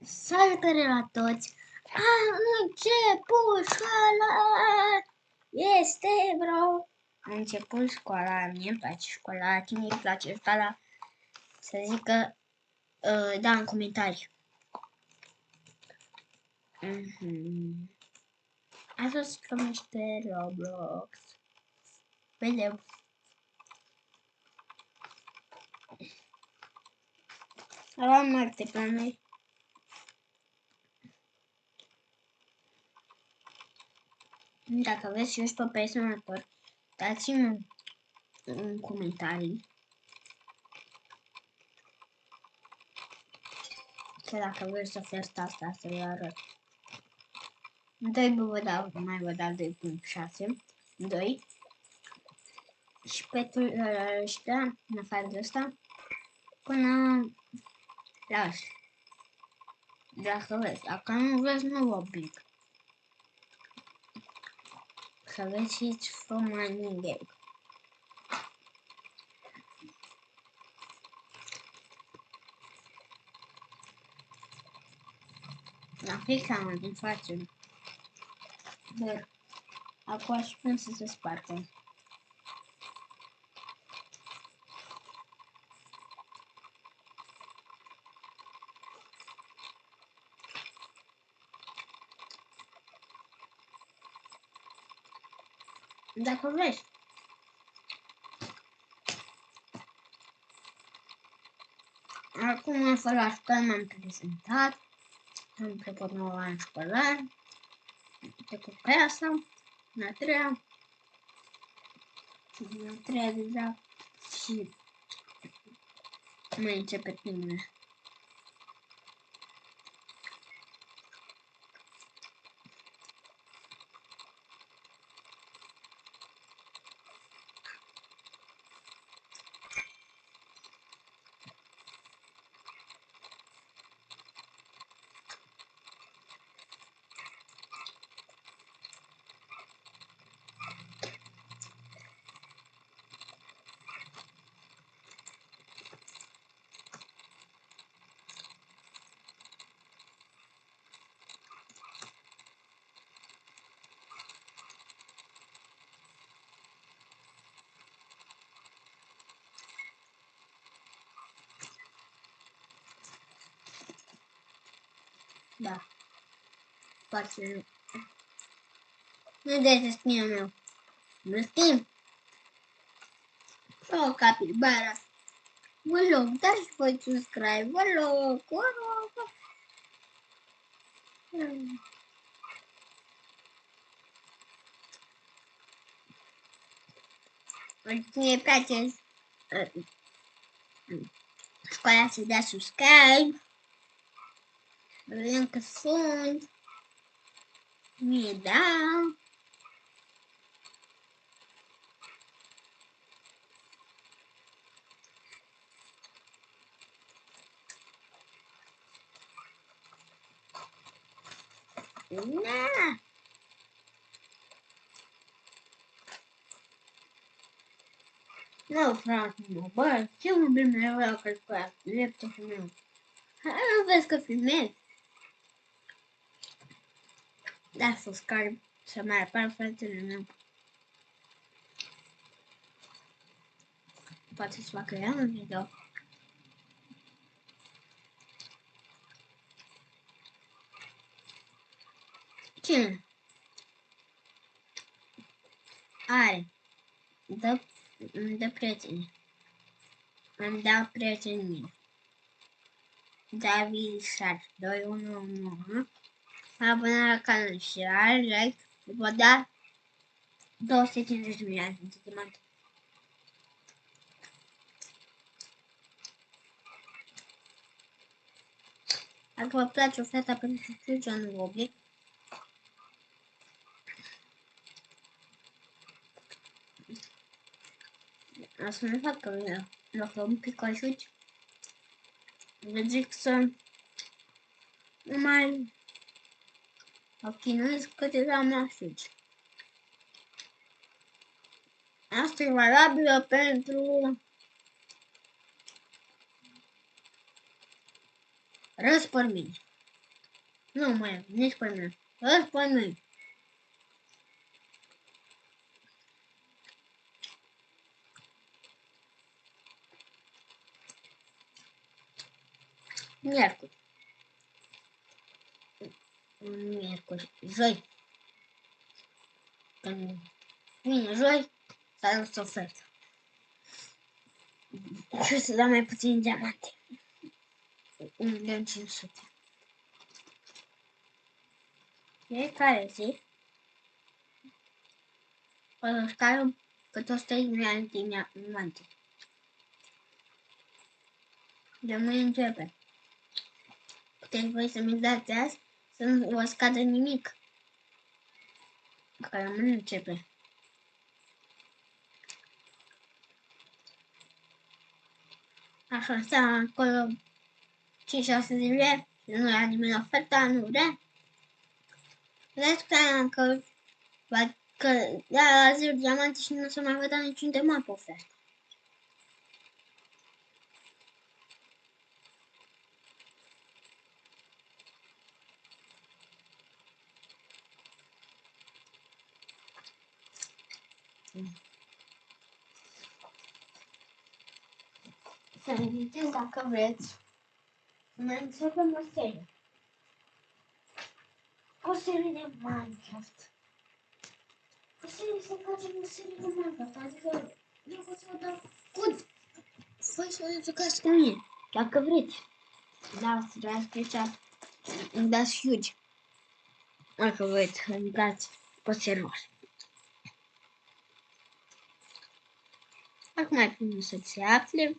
Salutare la toți! A început școala! Este vreo... A început școala, mie îmi place școala, cine îi place școala, să zică da în comentarii. Asta se numește Roblox. Vedem. Aveam multe planuri. Dacă vreți și eu și pe personator, dați-mi în comentarii. Că dacă vreți să oferți asta, să vă arăt. 2 vă dau, mai vă dau 2.6. 2. Și pe ăștia, în afară de ăsta, până la ăștia. Dacă vreți. Dacă nu vreți, nu vă oblig. Să găsiți from running game. Aplica mă din față. Dar acum aș spune să se spargă. Dacă vreți. Acum fără la școală m-am prezentat. Am trecut 9 ani școlar. Am trecut pe asta. În a treia. În a treia deja. Și mai începe primele. Da. Foarte. Nu de destinul meu. Nu schimb. O capibara. Vă rog, dați voi subscribe. Vă rog. Cine place școala să dea subscribe. Vedem că sunt. Mie da. Na. Nu, frate, mă, bă, ce mă bine mai vreau că școala, dreptul meu. Nu vezi că filmez? Da, subscribe să mai apar fratele meu. Poate să facă ea un video. Cine? Are. Dă prieteni. Îmi dau prieteni. David Sar 211. Abonare la canal și like. Vă da 250 de milioane. Dacă vă place oferta pentru Fusion Roblox, să ne facă dacă un pic ajut, vă zic să mai acchinuiți câteva masuci. Asta e valabilă pentru răspărmini. Nu mai, nici pe mine. Îți pe mine. Miercuri. Miercuri. Joi. Când vine joi, s-a dus oferta. Și o să dau mai puțin diamante. 1.500.000. Fiecare zi o să scară cât 100 de diamante. De mâine începe. Puteți voi să-mi dați azi să nu vă scadă nimic. Că la mâine începe. Așa stă acolo 5-6 zile și nu ia nimeni oferta, nu vrea. Vedeți că la 0 diamante și nu se mai vedea niciun diamant pe ofertă. Să ne vedem dacă vreți. Mai începem o serie. O serie de Minecraft. O serie să facem o serie de Minecraft. Adică eu pot să vă dau cod. Voi să vă jucați cu mine. Dacă vreți. Da, să dați special. Îmi dați huge. Dacă vreți să jucați pe server. Acum mai primul să se afle.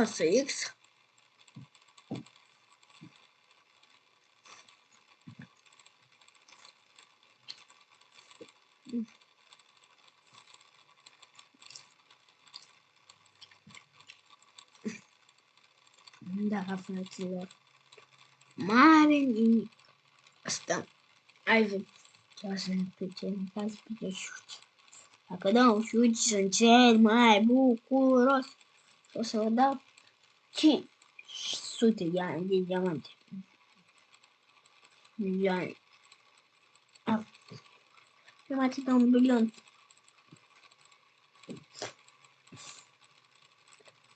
O să X. Da, fraților. Mare nimic. Asta. Hai văd. Chiar să ne plicem. Hai să plicem șuci. Dacă dau șuci, sunt cel mai bucuros. O să vă dau 500 de diamante. Milioane. Eu mai țin 1 milion.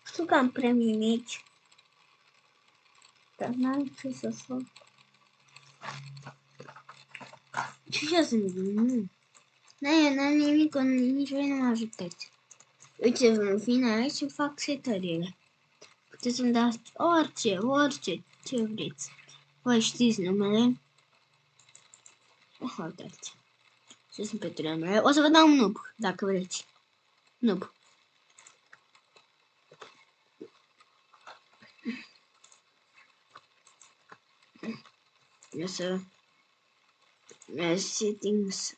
Știu că am premii mici. Dar n-am ce să fac. Ce să nu? N-am nimic, nici voi nu mă ajutați. Uite, în fine aici îmi fac setările. Puteți să-mi dați orice, ce vreți. Voi știți numele. Uitați. Ce sunt petele mele. O să vă dau un noob, dacă vreți. Noob. O să... settings.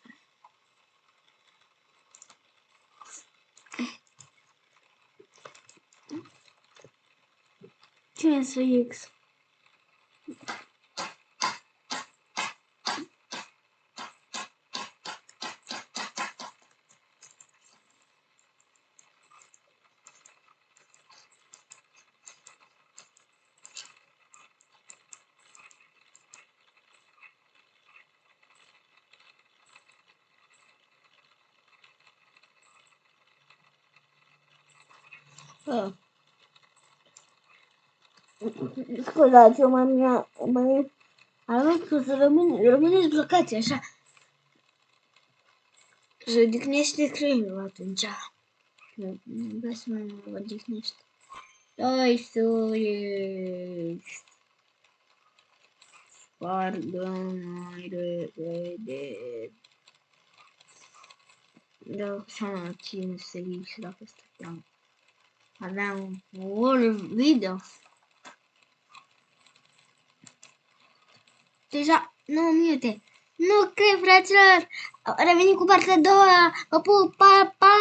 Ce să X? Scuzați-o, mai avem să rămâneți blocați așa. Se odihnește creierul atunci. Vreau să mă odihnește. Doi suiești. Spargă mai repede. Da, seama cine să ieși dacă stăteam. Aveam un video. Deja 9 minute. Nu cred, fraților! Revenim cu partea a doua. Vă pup, pa, pa!